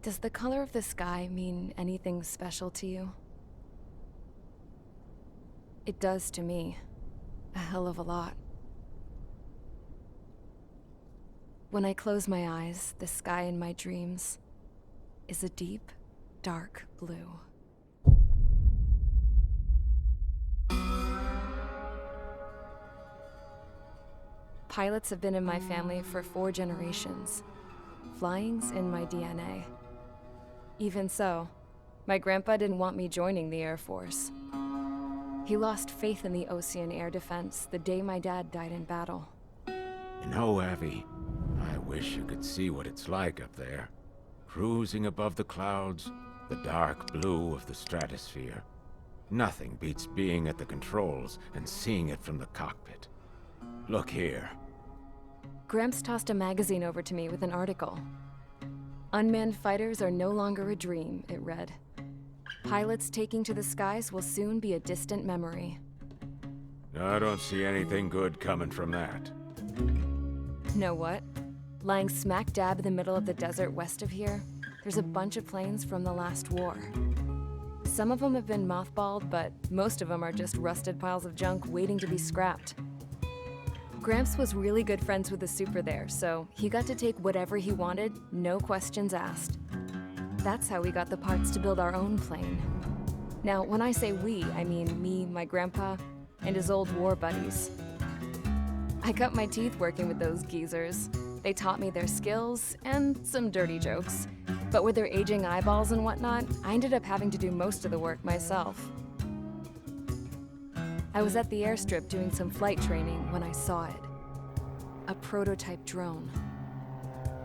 Does the color of the sky mean anything special to you? It does to me. A hell of a lot. When I close my eyes, the sky in my dreams is a deep, dark blue. Pilots have been in my family for 4 generations. Flying's in my DNA. Even so, my grandpa didn't want me joining the Air Force. He lost faith in the Ocean Air Defense the day my dad died in battle. You know, Abby, I wish you could see what it's like up there. Cruising above the clouds, the dark blue of the stratosphere. Nothing beats being at the controls and seeing it from the cockpit. Look here. Gramps tossed a magazine over to me with an article. Unmanned fighters are no longer a dream, it read. Pilots taking to the skies will soon be a distant memory. I don't see anything good coming from that. Know what? Lying smack dab in the middle of the desert west of here, there's a bunch of planes from the last war. Some of them have been mothballed, but most of them are just rusted piles of junk waiting to be scrapped. Gramps was really good friends with the super there, so he got to take whatever he wanted, no questions asked. That's how we got the parts to build our own plane. Now, when I say we, I mean me, my grandpa, and his old war buddies. I cut my teeth working with those geezers. They taught me their skills and some dirty jokes. But with their aging eyeballs and whatnot, I ended up having to do most of the work myself. I was at the airstrip doing some flight training when I saw it. A prototype drone.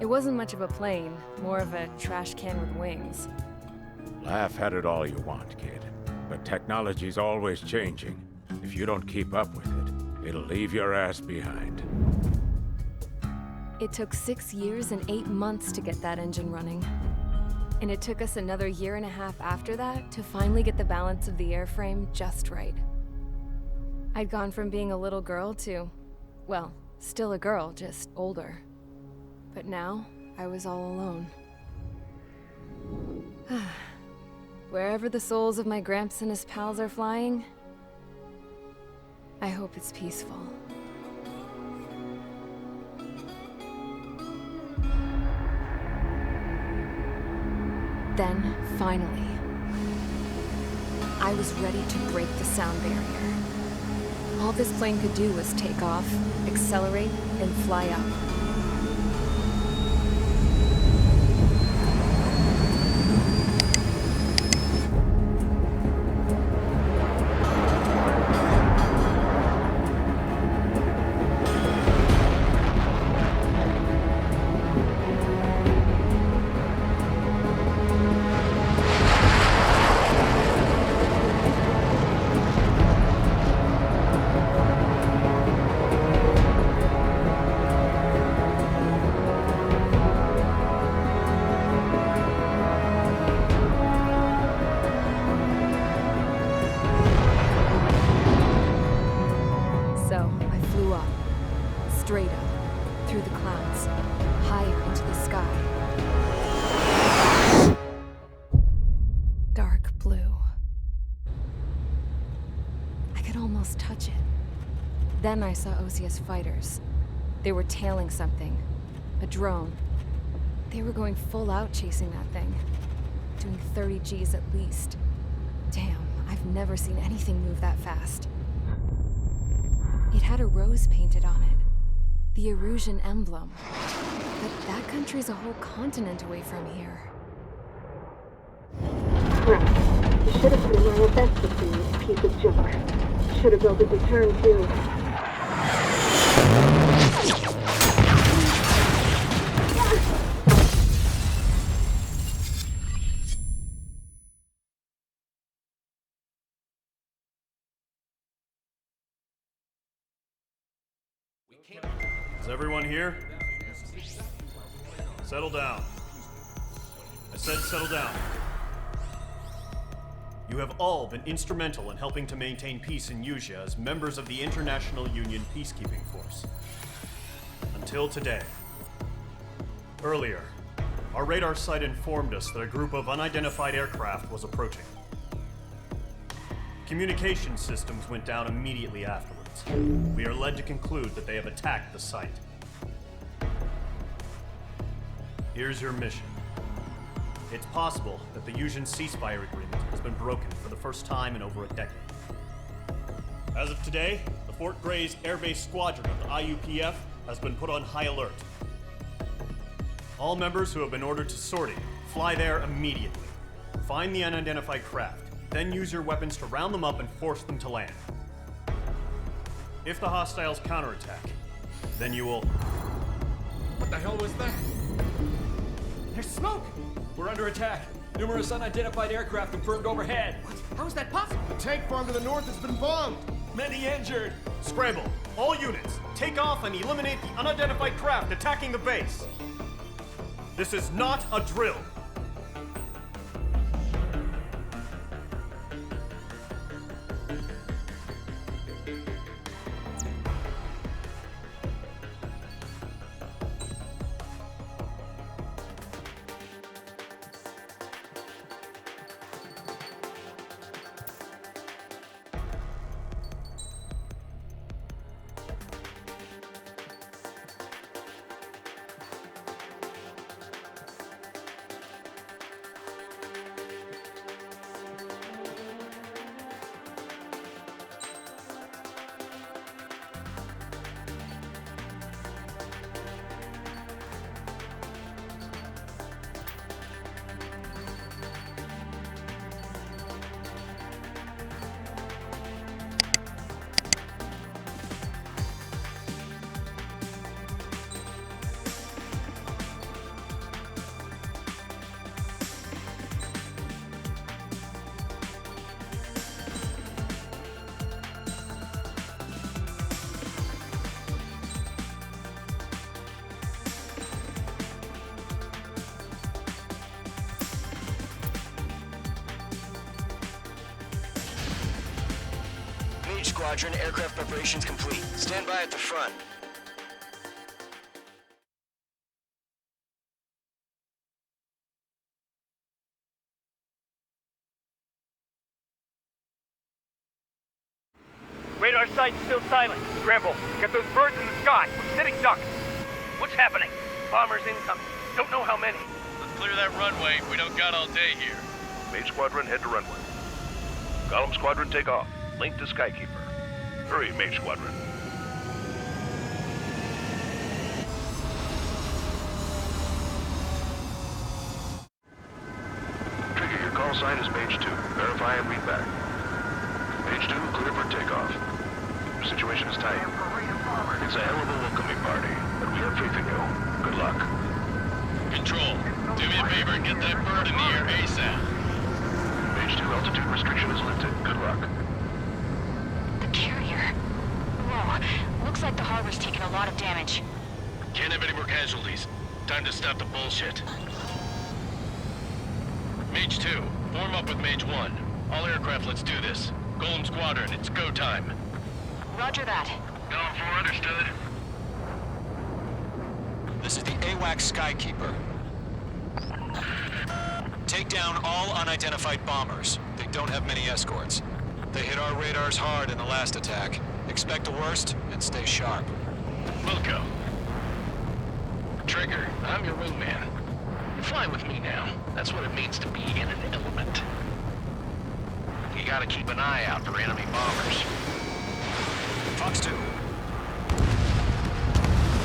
It wasn't much of a plane, more of a trash can with wings. Laugh at it all you want, kid. But technology's always changing. If you don't keep up with it, it'll leave your ass behind. It took 6 years and 8 months to get that engine running. And it took us another 1.5 years after that to finally get the balance of the airframe just right. I'd gone from being a little girl to, well, still a girl, just older. But now, I was all alone. Wherever the souls of my Gramps and his pals are flying, I hope it's peaceful. Then, finally, I was ready to break the sound barrier. All this plane could do was take off, accelerate, and fly up. Straight up, through the clouds, higher into the sky. Dark blue. I could almost touch it. Then I saw Osia's fighters. They were tailing something. A drone. They were going full out chasing that thing. Doing 30 Gs at least. Damn, I've never seen anything move that fast. It had a rose painted on it. The Erusian emblem. But that country's a whole continent away from here. Right. You should have been where your best was in this piece of junk. Should have built a return too. Is everyone here? Settle down. I said settle down. You have all been instrumental in helping to maintain peace in Usea as members of the International Union Peacekeeping Force. Until today. Earlier, our radar site informed us that a group of unidentified aircraft was approaching. Communication systems went down immediately afterwards. We are led to conclude that they have attacked the site. Here's your mission. It's possible that the Mision ceasefire agreement has been broken for the first time in over a decade. As of today, the Fort Grays Air Base Squadron of the IUPF has been put on high alert. All members who have been ordered to sortie, fly there immediately. Find the unidentified craft, then use your weapons to round them up and force them to land. If the hostiles counterattack, then you will... What the hell was that? There's smoke! We're under attack. Numerous unidentified aircraft confirmed overhead. What? How is that possible? The tank farm to the north has been bombed. Many injured. Scramble! All units, take off and eliminate the unidentified craft attacking the base! This is not a drill! Squadron, aircraft preparations complete. Stand by at the front. Radar site's still silent. Scramble. Get those birds in the sky. We're sitting ducks. What's happening? Bombers incoming. Don't know how many. Let's clear that runway. We don't got all day here. Mage Squadron, head to runway. Column Squadron, take off. Link to Skykeeper. Hurry, Mage Squadron. Trigger, your call sign is Mage 2. Verify and read back. Mage 2, clear for takeoff. Your situation is tight. It's a hell of a welcoming party, but we have faith in you. Good luck. Control, do me a favor and get that bird in the air ASAP. Mage 2, altitude restriction is lifted. Good luck. The carrier. Whoa. Looks like the harbor's taken a lot of damage. Can't have any more casualties. Time to stop the bullshit. Mage 2, form up with Mage 1. All aircraft, let's do this. Golem Squadron, it's go time. Roger that. Going for understood. This is the AWAC Skykeeper. Take down all unidentified bombers. They don't have many escorts. They hit our radars hard in the last attack. Expect the worst and stay sharp. Wilco. Trigger, I'm your wingman. You're flying with me now. That's what it means to be in an element. You gotta keep an eye out for enemy bombers. Fox 2.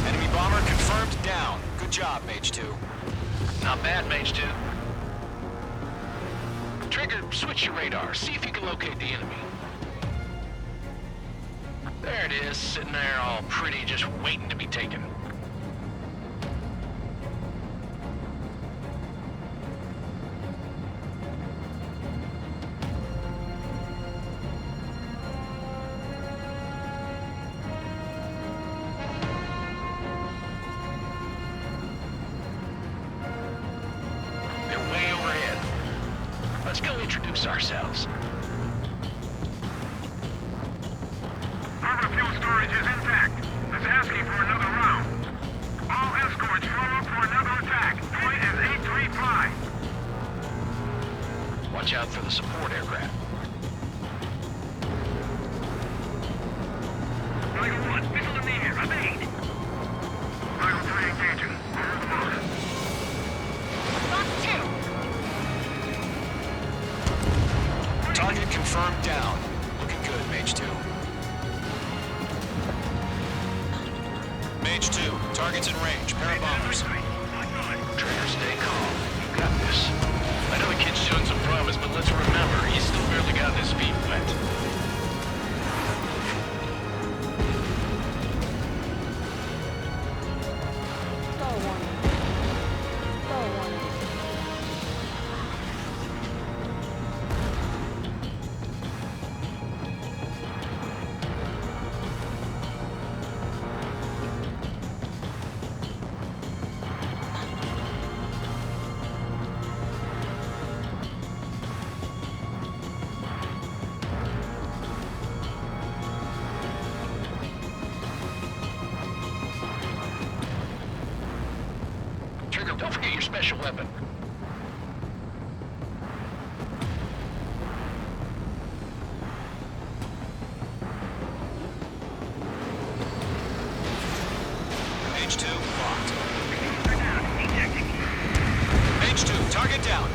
Enemy bomber confirmed down. Good job, Mage 2. Not bad, Mage 2. Trigger, switch your radar. See if you can locate the enemy. There it is, sitting there all pretty, just waiting to be taken. Let's go introduce ourselves. Harbor fuel storage is intact. It's asking for another round. All escorts form up for another attack. Point is 8 Mage 2, targets in range. Pair of bombers. Trigger, stay calm. You got this. I know the kid's shown some promise, but let's remember, he's still barely gotten his feet wet. Trigger, don't forget your special weapon. Mage 2, locked. Mage 2, target down.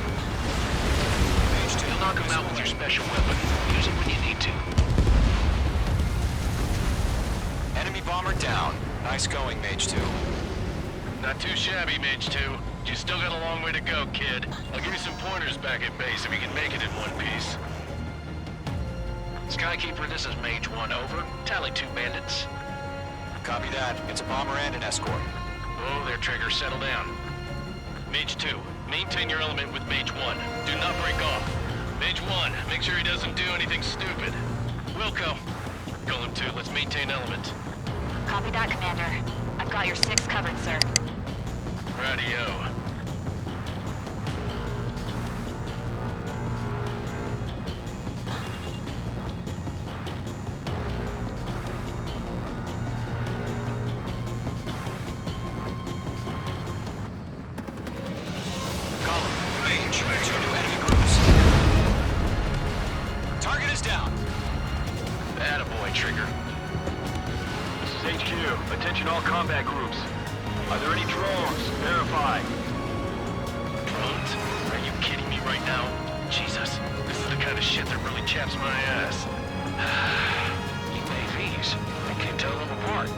Mage 2, You'll knock him out with your special weapon. Use it when you need to. enemy bomber down. Nice going, Mage 2. Not too shabby, Mage 2. You still got a long way to go, kid. I'll give you some pointers back at base if you can make it in one piece. Skykeeper, this is Mage 1, over. Tally 2 bandits. Copy that. It's a bomber and an escort. Oh, there, Trigger. Settle down. Mage 2, maintain your element with Mage 1. Do not break off. Mage 1, make sure he doesn't do anything stupid. Wilco. Golem 2, let's maintain element. Copy that, Commander. I've got your 6 covered, sir. Radio. Attaboy, Trigger. This is HQ. Attention all combat groups. Are there any drones? Verify. Drones? Are you kidding me right now? Jesus, this is the kind of shit that really chaps my ass. UAVs. I can't tell them apart.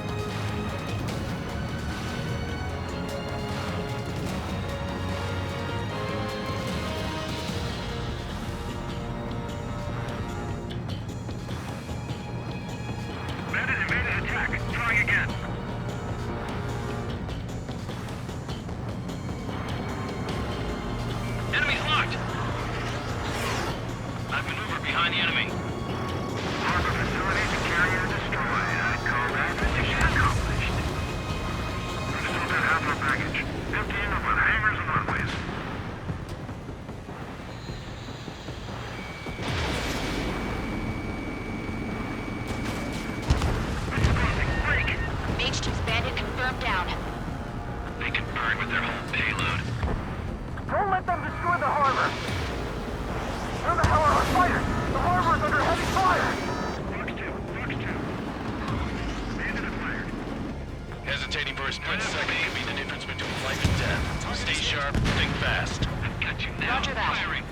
Hesitating for a split second could be the difference between life and death. Stay sharp, think fast. I've got you now. Roger that. Firing.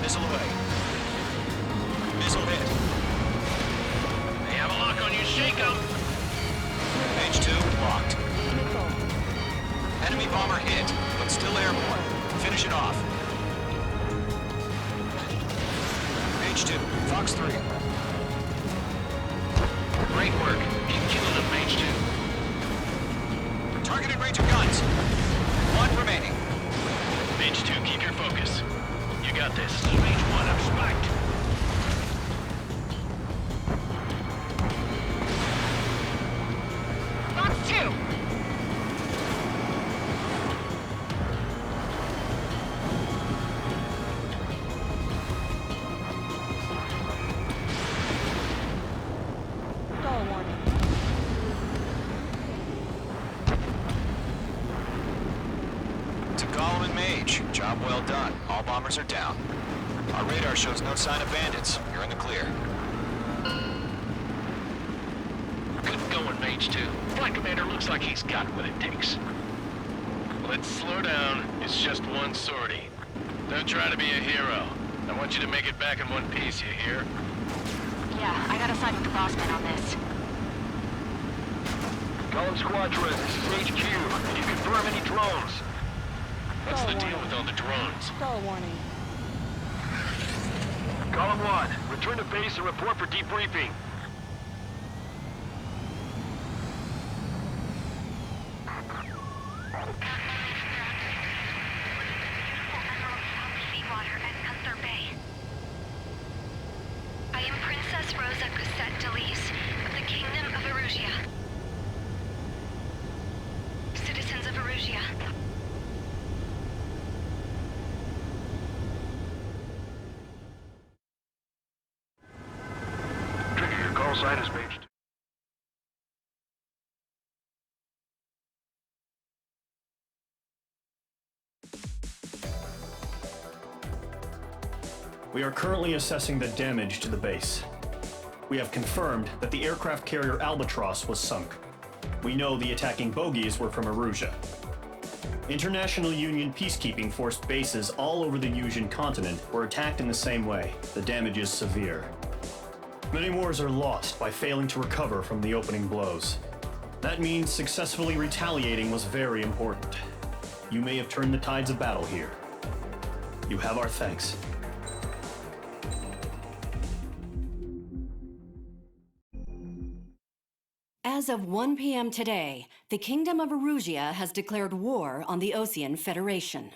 Missile away. Missile hit. They have a lock on you, shake 'em! Mage 2, locked. Enemy bomber hit, but still airborne. Finish it off. Mage 2, Fox 3. Great work. Keep killing them, Mage 2. Targeted range of guns. 1 remaining. Mage 2, keep your focus. You got This is Mage 1, I'm spiked. Box 2! To Gollum and Mage, job well done. All bombers are down. Our radar shows no sign of bandits. You're in the clear. Good going, Mage 2. Flight Commander looks like he's got what it takes. Let's slow down. It's just one sortie. Don't try to be a hero. I want you to make it back in one piece, you hear? Yeah, I gotta side with the boss man on this. Column Squadron, this is HQ. Can you confirm any drones? What's the deal with all the drones? Stall warning. Column 1, return to base and report for debriefing. Seawater at Gunther Bay. I am Princess Rosa Gusette Delise of the Kingdom of Erusia. Citizens of Erusia. Trigger, your call sign is Mage 2. We are currently assessing the damage to the base. We have confirmed that the aircraft carrier Albatross was sunk. We know the attacking bogies were from Erusia. International Union peacekeeping force bases all over the Yusian continent were attacked in the same way. The damage is severe. Many wars are lost by failing to recover from the opening blows. That means successfully retaliating was very important. You may have turned the tides of battle here. You have our thanks. As of 1 p.m. today, the Kingdom of Erusia has declared war on the Osean Federation.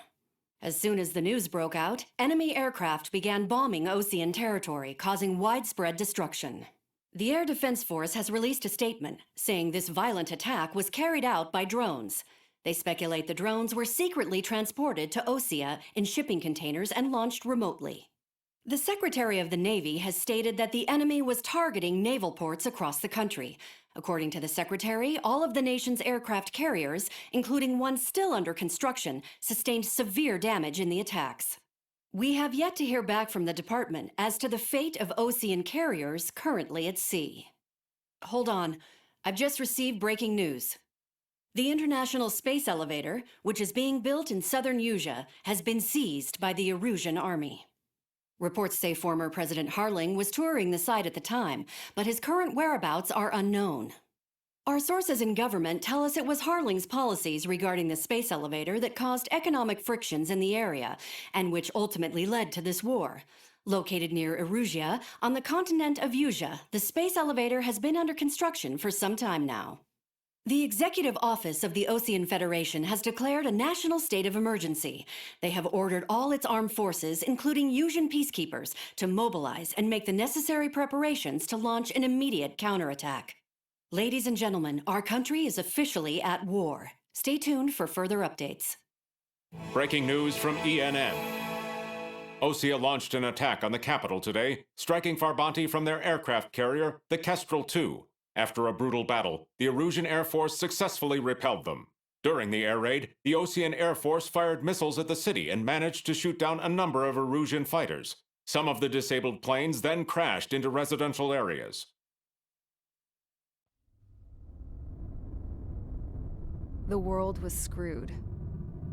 As soon as the news broke out, enemy aircraft began bombing Osean territory, causing widespread destruction. The Air Defense Force has released a statement saying this violent attack was carried out by drones. They speculate the drones were secretly transported to Osea in shipping containers and launched remotely. The Secretary of the Navy has stated that the enemy was targeting naval ports across the country. According to the Secretary, all of the nation's aircraft carriers, including one still under construction, sustained severe damage in the attacks. We have yet to hear back from the department as to the fate of Osean carriers currently at sea. Hold on, I've just received breaking news. The International Space Elevator, which is being built in southern Yusia, has been seized by the Erusian army. Reports say former President Harling was touring the site at the time, but his current whereabouts are unknown. Our sources in government tell us it was Harling's policies regarding the space elevator that caused economic frictions in the area, and which ultimately led to this war. Located near Erusia, on the continent of Yusia, the space elevator has been under construction for some time now. The Executive Office of the Osean Federation has declared a national state of emergency. They have ordered all its armed forces, including Yusian peacekeepers, to mobilize and make the necessary preparations to launch an immediate counterattack. Ladies and gentlemen, our country is officially at war. Stay tuned for further updates. Breaking news from ENN. Osea launched an attack on the capital today, striking Farbanti from their aircraft carrier, the Kestrel II. After a brutal battle, the Erusian Air Force successfully repelled them. During the air raid, the Osean Air Force fired missiles at the city and managed to shoot down a number of Erusian fighters. Some of the disabled planes then crashed into residential areas. The world was screwed.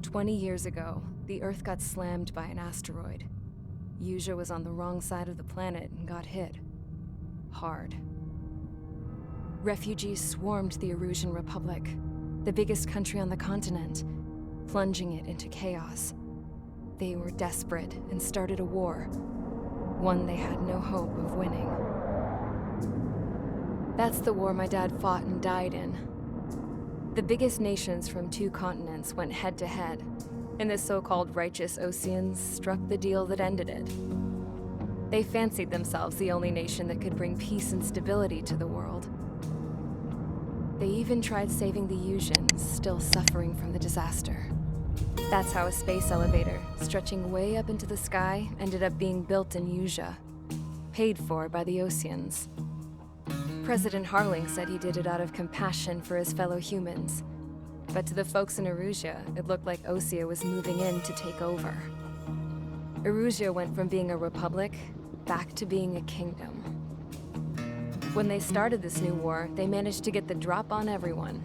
20 years ago, the Earth got slammed by an asteroid. Yusia was on the wrong side of the planet and got hit. Hard. Refugees swarmed the Erusian Republic, the biggest country on the continent, plunging it into chaos. They were desperate and started a war, one they had no hope of winning. That's the war my dad fought and died in. The biggest nations from 2 continents went head-to-head. and the so-called righteous Oseans struck the deal that ended it. They fancied themselves the only nation that could bring peace and stability to the world. They even tried saving the Usians, still suffering from the disaster. That's how a space elevator, stretching way up into the sky, ended up being built in Usea, paid for by the Oseans. President Harling said he did it out of compassion for his fellow humans, but to the folks in Erusea, it looked like Osea was moving in to take over. Erusea went from being a republic back to being a kingdom. When they started this new war, they managed to get the drop on everyone.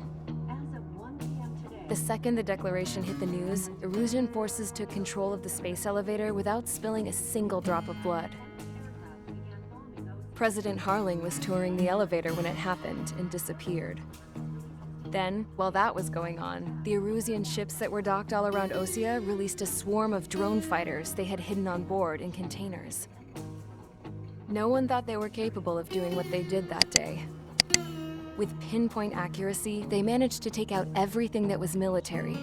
The second the declaration hit the news, Erusian forces took control of the space elevator without spilling a single drop of blood. President Harling was touring the elevator when it happened and disappeared. Then, while that was going on, the Erusian ships that were docked all around Osea released a swarm of drone fighters they had hidden on board in containers. No one thought they were capable of doing what they did that day. With pinpoint accuracy, they managed to take out everything that was military,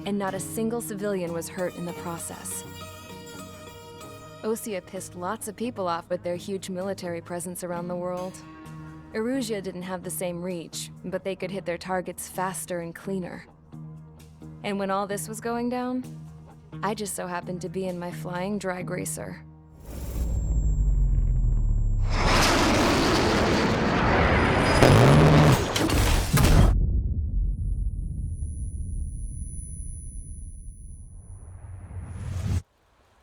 and not a single civilian was hurt in the process. Osea pissed lots of people off with their huge military presence around the world. Erusea didn't have the same reach, but they could hit their targets faster and cleaner. And when all this was going down, I just so happened to be in my flying drag racer.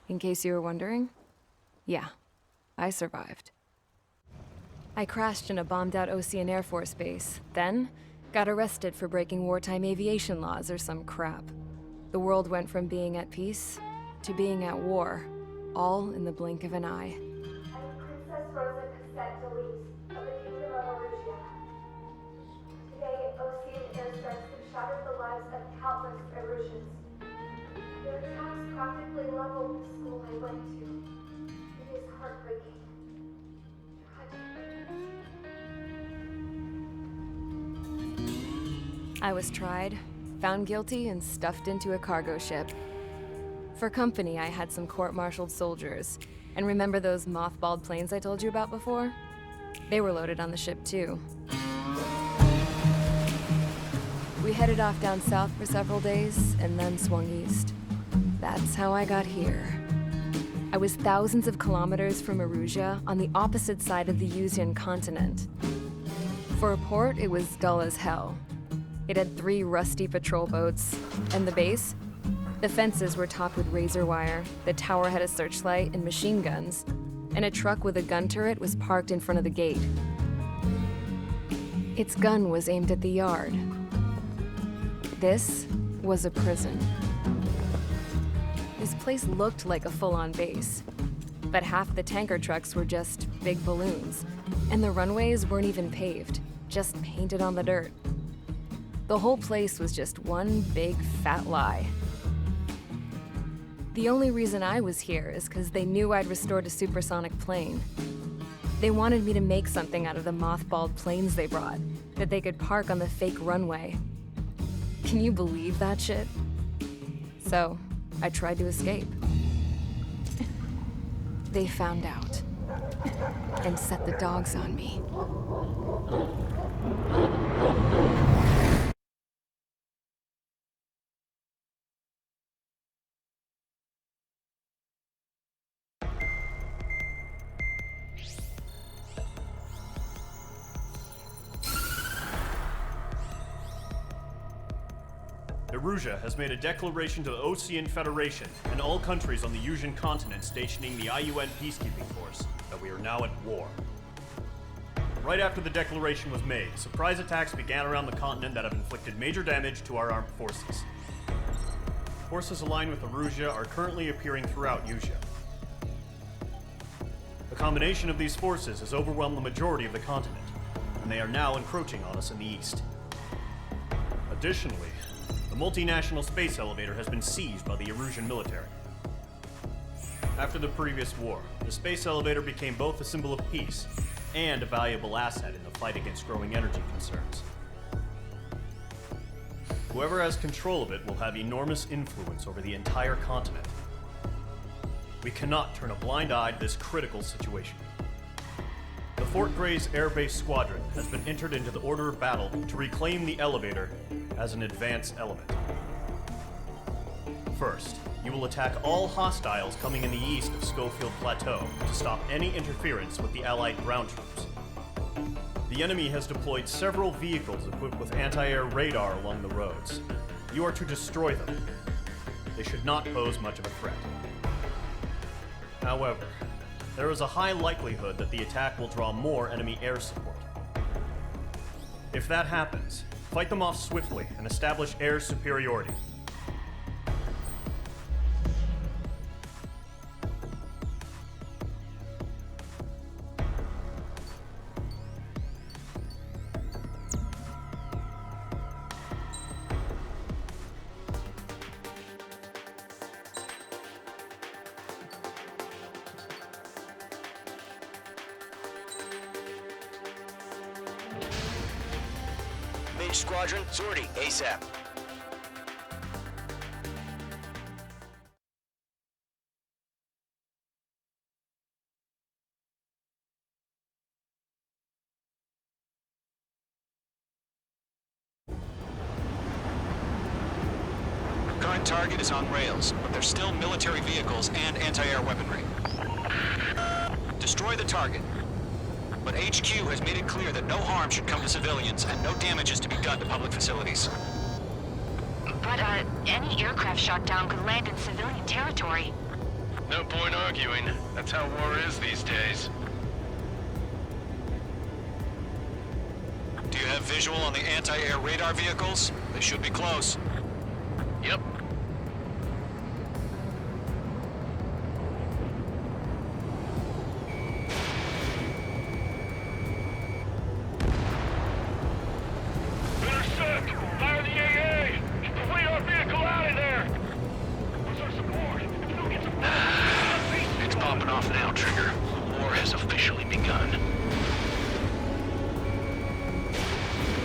In case you were wondering, yeah, I survived. I crashed in a bombed-out Osean Air Force base, then got arrested for breaking wartime aviation laws or some crap. The world went from being at peace to being at war, all in the blink of an eye. I am Princess Rosa Cassette Delise of the Kingdom of Erusea. Today, Osean airstrikes have shattered the lives of countless Erusians. Their attacks practically leveled the school I went to. It is heartbreaking. I was tried, found guilty, and stuffed into a cargo ship. For company, I had some court-martialed soldiers. And remember those mothballed planes I told you about before? They were loaded on the ship, too. We headed off down south for several days, and then swung east. That's how I got here. I was thousands of kilometers from Erusea, on the opposite side of the Usian continent. For a port, it was dull as hell. It had 3 rusty patrol boats, and the base? The fences were topped with razor wire, the tower had a searchlight and machine guns, and a truck with a gun turret was parked in front of the gate. Its gun was aimed at the yard. This was a prison. This place looked like a full-on base, but half the tanker trucks were just big balloons, and the runways weren't even paved, just painted on the dirt. The whole place was just one big fat lie. The only reason I was here is because they knew I'd restored a supersonic plane. They wanted me to make something out of the mothballed planes they brought, that they could park on the fake runway. Can you believe that shit? So, I tried to escape. They found out, and set the dogs on me. Erusea has made a declaration to the Osean Federation and all countries on the Usian continent stationing the IUN peacekeeping force that we are now at war. Right after the declaration was made, surprise attacks began around the continent that have inflicted major damage to our armed forces. Forces aligned with Erusea are currently appearing throughout Usea. The combination of these forces has overwhelmed the majority of the continent, and they are now encroaching on us in the east. Additionally, the multinational space elevator has been seized by the Erusian military. After the previous war, the space elevator became both a symbol of peace and a valuable asset in the fight against growing energy concerns. Whoever has control of it will have enormous influence over the entire continent. We cannot turn a blind eye to this critical situation. The Fort Gray's Air Base Squadron has been entered into the order of battle to reclaim the elevator as an advance element. First, you will attack all hostiles coming in the east of Schofield Plateau to stop any interference with the Allied ground troops. The enemy has deployed several vehicles equipped with anti-air radar along the roads. You are to destroy them. They should not pose much of a threat. However, there is a high likelihood that the attack will draw more enemy air support. If that happens, fight them off swiftly and establish air superiority. Mage Squadron, sortie, ASAP. Current target is on rails, but there's still military vehicles and anti-air weaponry. Destroy the target. But HQ has made it clear that no harm should come to civilians and no damage is to be done to public facilities. But, any aircraft shot down could land in civilian territory. No point arguing. That's how war is these days. Do you have visual on the anti-air radar vehicles? They should be close. Yep. Intercept! Fire the AA! Get the radar vehicle out of there! Where's our support? If we don't get support, It's popping off now, Trigger. War has officially begun.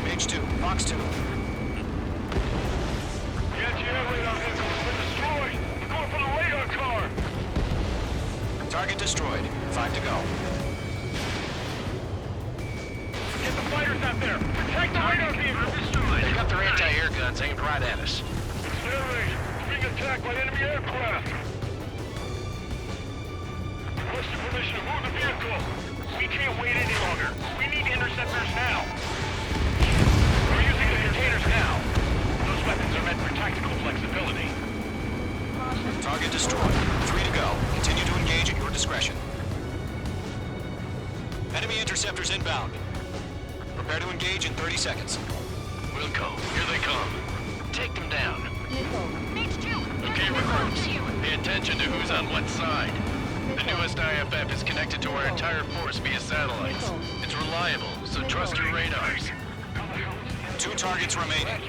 Mage 2, Fox 2. the anti-air radar vehicle has been destroyed! We're going for the radar car! Target destroyed. 5 to go. Get the fighters out there! Protect the radar vehicle! Destroyed! They got their anti-air guns aimed right at us. Air raid! Being attacked by enemy aircraft! Requesting permission to move the vehicle! We can't wait any longer! We need interceptors now! We're using the containers now! Those weapons are meant for tactical flexibility. Target destroyed. 3 to go. Continue to engage at your discretion. Enemy interceptors inbound. Prepare to engage in 30 seconds. We'll go. Here they come. Take them down. Mage 2! Okay, recruits. Pay attention to who's on what side. The newest IFF is connected to our entire force via satellites. It's reliable, so trust your radars. 2 targets remaining.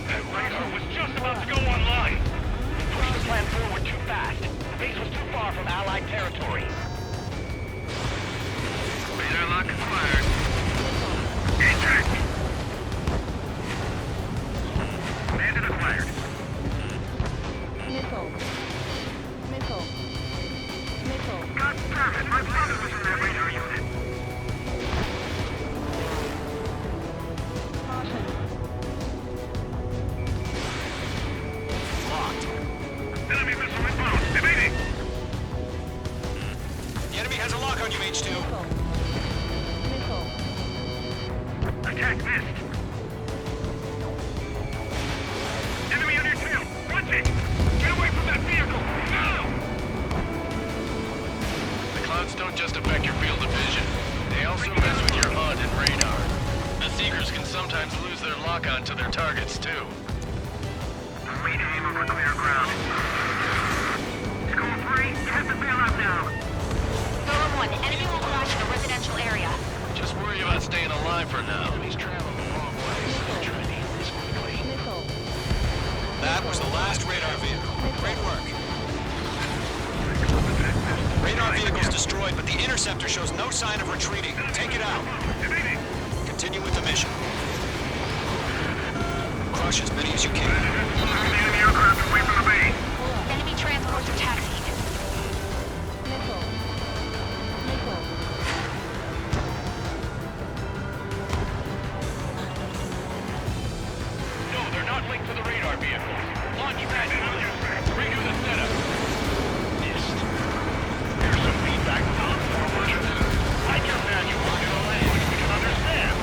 That radar was just about to go online! Pushed the plan forward too fast. The base was too far from Allied territory. Radar lock acquired. Eject! Bandit acquired. Got target. My brother was in that radar unit. Locked. Enemy missile inbound. Evading. The enemy has a lock on you, Mage 2. Attack missed. Enemy on your tail. Punch it. Get away from that vehicle. Now. The clouds don't just affect your field of vision. They also mess with your HUD and radar. The Seekers can sometimes lose their lock-on to their targets, too. We aim over clear ground. School 3, you have to bail out now. Zone 1, enemy will crash in a residential area. Just worry about staying alive for now. He's traveling the wrong way. Try to handle this quickly. That was the last radar vehicle. Great work. Radar vehicle's destroyed, but the interceptor shows no sign of retreating. Take it out. Continue with the mission. Rush as many as you can. Enemy aircraft away from the base. Enemy transports are taxiing. No, they're not linked to the radar vehicles. Launch pad. Redo the setup. Missed. Here's some feedback on forward. Like your manual in a language we can understand.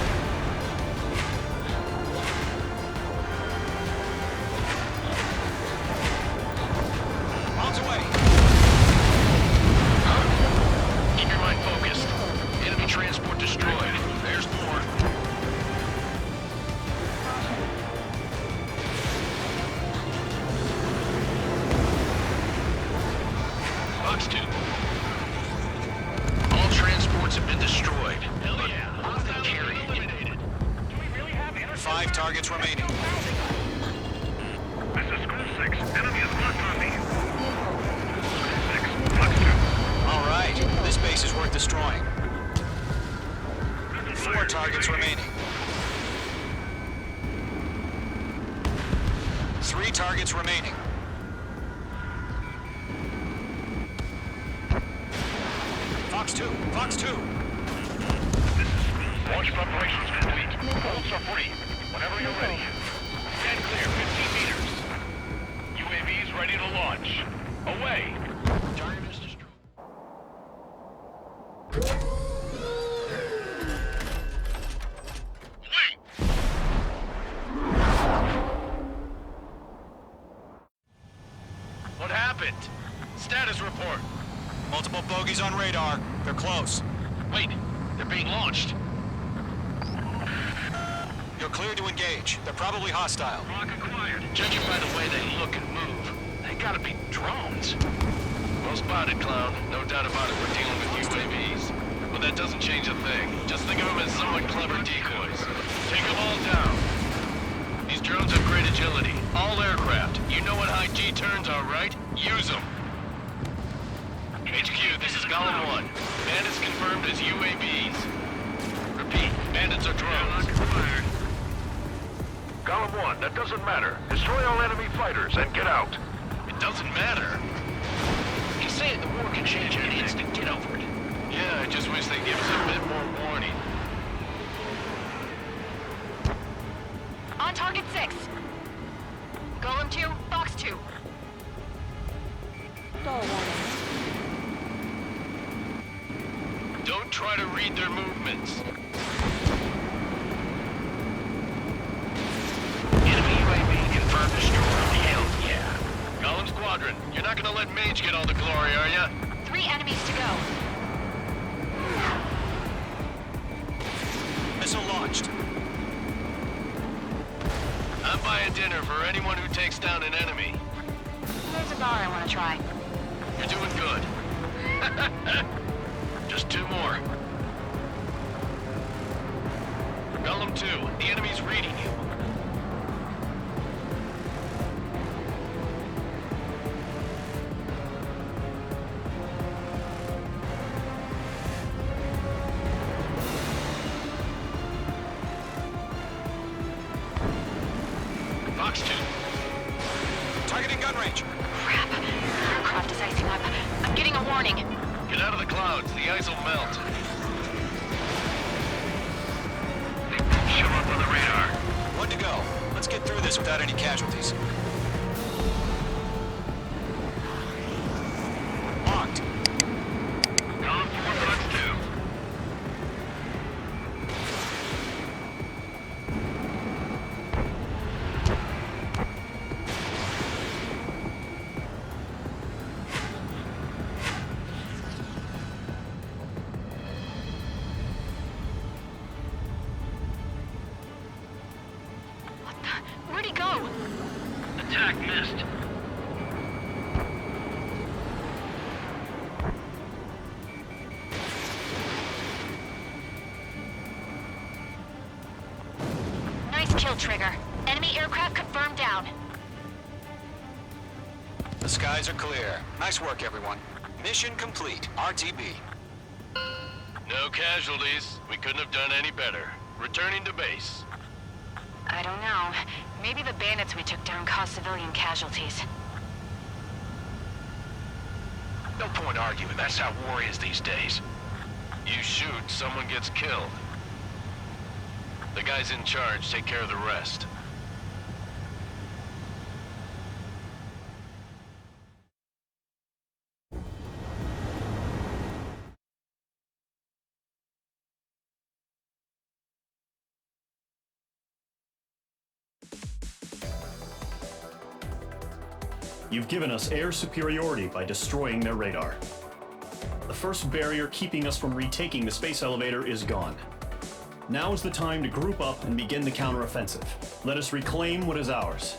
Bombs away. Keep your mind focused. Enemy transport destroyed. There's more. Fox 2. All transports have been destroyed. Hell yeah. What are they carrying? Eliminated. Do we really have 5 targets remaining. This is School 6. Enemy is locked on me. School 6. Fox 2. All right, this base is worth destroying. 4 targets remaining. 3 targets remaining. Fox 2, Fox 2. Launch preparations complete. Holds are free. Whenever you're ready. Stand clear, 15 meters. UAVs ready to launch. Away. Target is destroyed. What happened? Status report. Multiple bogeys on radar. They're close. Wait, they're being launched. You're cleared to engage. They're probably hostile. Rock acquired. Judging by the way they look and move, they gotta be drones. Well spotted, Clown. No doubt about it, we're dealing with UAVs. But that doesn't change a thing. Just think of them as somewhat clever decoys. Take them all down. These drones have great agility. All aircraft. You know what high G turns are, right? Use them. HQ, this is Golem 1. Bandits confirmed as UAVs. Repeat, bandits are drones. Golem 1, that doesn't matter. Destroy all enemy fighters and get out. It doesn't matter. He's saying the war can change in an instant. Get over it. Yeah, I just wish they'd give us a bit more warning. On target 6. Golem 2, Fox 2. Don't try to read their movements. Enemy UAV confirmed destroyed. Hell yeah. Golem Squadron, you're not gonna let Mage get all the glory, are ya? 3 enemies to go. Missile launched. I'm buying dinner for anyone who takes down an enemy. There's a bar I want to try. You're doing good. Just 2 more. Golem 2, the enemy's reading you. Fox 2. Targeting gun range. Crap. Aircraft is icing up. I'm getting a warning. Get out of the clouds, the ice will melt. They won't show up on the radar. 1 to go. Let's get through this without any casualties. Locked. Golem 4, Fox 2. Where'd he go? Attack missed. Nice kill, Trigger. Enemy aircraft confirmed down. The skies are clear. Nice work, everyone. Mission complete. RTB. No casualties. We couldn't have done any better. Returning to base. I don't know. Maybe the bandits we took down caused civilian casualties. No point arguing. That's how war is these days. You shoot, someone gets killed. The guys in charge take care of the rest. You've given us air superiority by destroying their radar. The first barrier keeping us from retaking the space elevator is gone. Now is the time to group up and begin the counteroffensive. Let us reclaim what is ours.